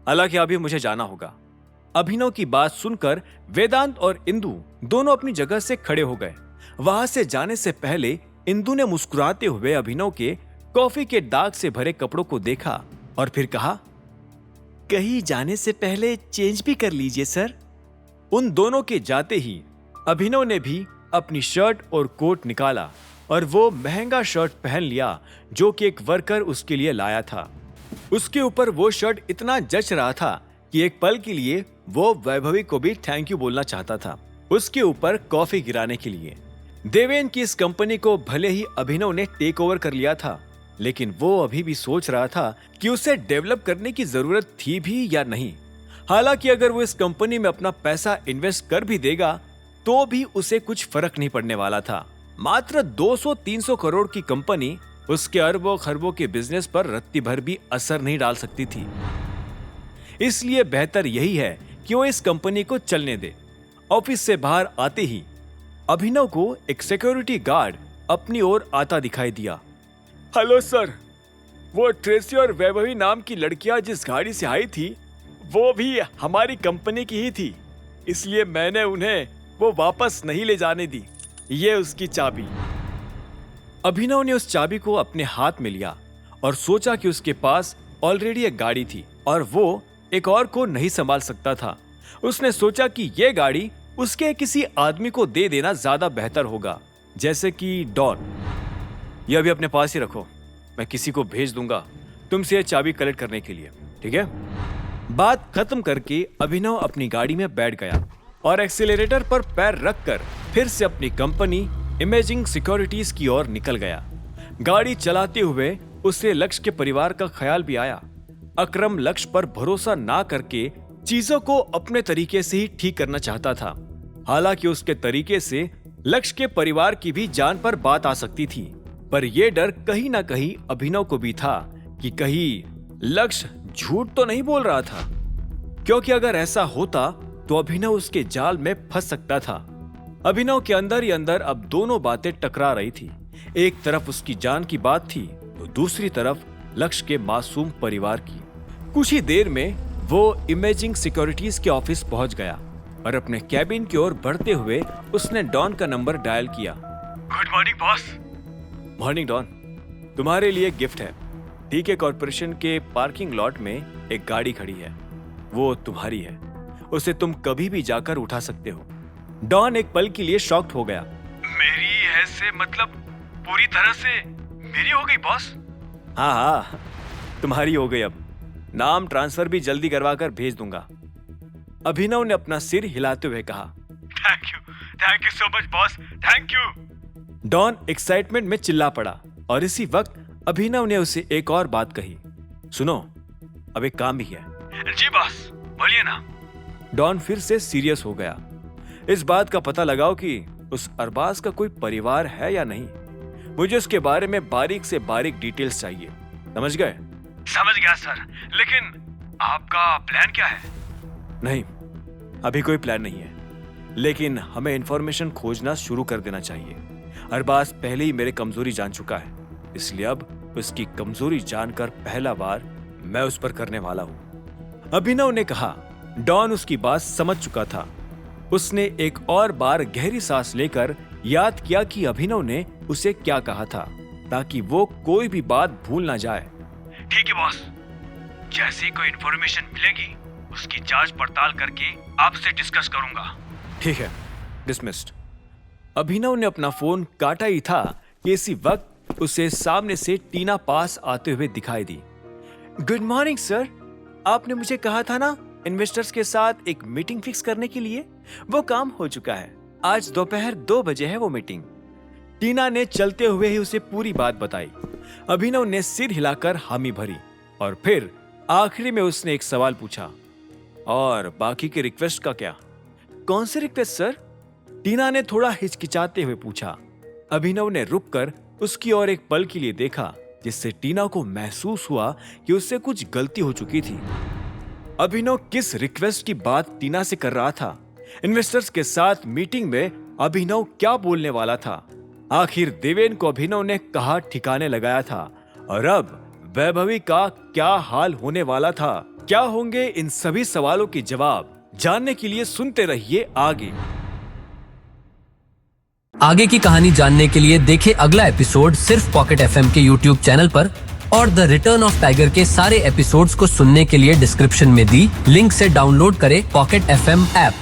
हालांकि अभी मुझे जाना होगा। अभिनव की बात सुनकर वेदांत और इंदु दोनों अपनी जगह से खड़े हो गए। वहां से जाने से पहले इंदु ने मुस्कुराते हुए अभिनव के कॉफी के दाग से भरे कपड़ों को देखा और फिर कहा, कहीं जाने से पहले चेंज भी कर लीजिए सर। उन दोनों के जाते ही अभिनव ने भी अपनी शर्ट और कोट निकाला और वो महंगा शर्ट पहन लिया जो कि एक वर्कर उसके लिए लाया था। उसके ऊपर वो शर्ट इतना जच रहा था कि एक पल के लिए वो वैभवी को भी थैंक यू बोलना चाहता था, उसके ऊपर कॉफी गिराने के लिए। देवेन की इस कंपनी को भले ही अभिनव ने टेक ओवर कर लिया था, लेकिन वो अभी भी सोच रहा था कि उसे डेवलप करने की जरूरत थी भी या नहीं। हालांकि अगर वो इस कंपनी में अपना पैसा इन्वेस्ट कर भी देगा तो भी उसे कुछ फर्क नहीं पड़ने वाला था। मात्र 200-300 करोड़ की कंपनी उसके अरबों खरबों के बिजनेस पर रत्ती भर भी असर नहीं डाल सकती थी। इसलिए बेहतर यही है कि वो इस कंपनी को चलने दे। ऑफिस से बाहर आते ही अभिनव को एक सिक्योरिटी गार्ड अपनी ओर आता दिखाई दिया। हेलो सर, वो ट्रेसी और वैभवी नाम की लड़कियां जिस गाड़ी से आई थी वो भी हमारी कंपनी की ही थी, इसलिए मैंने उन्हें वो वापस नहीं ले जाने दी। ये उसकी चाबी। अभिनव ने उस चाबी को अपने हाथ में लिया और सोचा कि उसके पास ऑलरेडी एक गाड़ी थी और वो एक और को नहीं संभाल सकता था। उसने सोचा कि ये गाड़ी उसके किसी आदमी को दे देना ज्यादा बेहतर होगा, जैसे कि डॉन। ये अभी अपने पास ही रखो, मैं किसी को भेज दूंगा तुमसे ये चाबी कलेक्ट करने के लिए, ठीक है? बात खत्म करके अभिनव अपनी गाड़ी में बैठ गया और एक्सीलरेटर पर पैर रखकर फिर से अपनी कंपनी इमेजिंग सिक्योरिटीज की ओर निकल गया। गाड़ी चलाते हुए उसे लक्ष्य के परिवार का ख्याल भी आया। अकरम लक्ष्य पर भरोसा ना करके चीजों को अपने तरीके से ही ठीक करना चाहता था। हालांकि उसके तरीके से लक्ष्य के परिवार की भी जान पर बात आ सकती थी, पर यह डर कहीं ना कहीं अभिनव को भी था कि कहीं लक्ष्य झूठ तो नहीं बोल रहा था, क्योंकि अगर ऐसा होता तो अभिनव उसके जाल में फंस सकता था। अभिनव के अंदर ही अंदर अब दोनों बातें टकरा रही थी। एक तरफ उसकी जान की बात थी तो दूसरी तरफ लक्ष्य के मासूम परिवार की। कुछ ही देर में वो इमेजिंग सिक्योरिटीज के ऑफिस पहुंच गया और अपने कैबिन की ओर बढ़ते हुए उसने डॉन का नंबर डायल किया। Good morning boss. Morning Don, तुम्हारे लिए गिफ्ट है। टीके कॉर्पोरेशन के पार्किंग लॉट में एक गाड़ी खड़ी है, वो तुम्हारी है। उसे तुम कभी भी जाकर उठा सकते हो। डॉन एक पल के लिए शॉक्ड हो गया। मेरी है से मतलब पूरी तरह से मेरी हो गई बॉस? हाँ, तुम्हारी हो गई। अब नाम ट्रांसफर भी जल्दी करवा कर भेज दूंगा। अभिनव ने अपना सिर हिलाते हुए कहा। Thank you so much boss, thank you. Don excitement में चिल्ला पड़ा और इसी वक्त अभिनव ने उसे एक और बात कही। सुनो, अब एक काम भी है। जी बॉस, बोलिए ना। डॉन फिर से सीरियस हो गया। इस बात का पता लगाओ कि उस अरबाज का कोई परिवार है या नहीं। मुझे उसके बारे में बारीक से बारीक डिटेल्स चाहिए, समझ गए? समझ गया सर, लेकिन आपका प्लान क्या है? नहीं, अभी कोई प्लान नहीं है, लेकिन हमें इंफॉर्मेशन खोजना शुरू कर देना चाहिए। अरबाज पहले ही मेरे कमजोरी जान चुका है, इसलिए अब उसकी कमजोरी जानकर पहला वार मैं उस पर करने वाला हूं। अभिनव ने कहा। डॉन उसकी बात समझ चुका था। उसने एक और बार गहरी सांस लेकर याद किया कि अभिनव ने उसे क्या कहा था, ताकि वो कोई भी बात भूल ना जाए। ठीक है बॉस, जैसे ही कोई इंफॉर्मेशन मिलेगी उसकी जांच पड़ताल करके आपसे डिस्कस करूंगा। ठीक है, डिसमिस्ड। अभिनव ने अपना फोन काटा ही था कि इसी वक्त उसे सामने से टीना पास आते हुए दिखाई दी। गुड मॉर्निंग सर, आपने मुझे कहा था ना इन्वेस्टर्स के साथ एक मीटिंग फिक्स करने के लिए, वो काम हो चुका है। आज दोपहर 2 बजे है वो मीटिंग। टीना ने चलते हुए ही उसे पूरी बात बताई। अभिनव ने सिर हिलाकर हामी भरी और फिर आखिरी में उसने एक सवाल पूछा, और बाकी की रिक्वेस्ट का क्या? कौन सी रिक्वेस्ट सर? टीना ने थोड़ा हिचकिचाते हुए पूछा। अभिनव ने रुककर उसकी ओर एक पल के लिए देखा, जिससे टीना को महसूस हुआ कि उससे कुछ गलती हो चुकी थी। अभिनव किस रिक्वेस्ट की बात टीना से कर रहा था? इन्वेस्टर्स के साथ मीटिंग में अभिनव क्या बोलने वाला था? आखिर देवेन को अभिनव ने कहा ठिकाने लगाया था, और अब वैभवी का क्या हाल होने वाला था? क्या होंगे इन सभी सवालों के जवाब? जानने के लिए सुनते रहिए आगे। आगे की कहानी जानने के लिए देखें अगला एपिसोड सिर्फ पॉकेट एफएम के यूट्यूब चैनल पर, और द रिटर्न ऑफ टाइगर के सारे एपिसोड्स को सुनने के लिए डिस्क्रिप्शन में दी लिंक से डाउनलोड करें पॉकेट एफएम ऐप।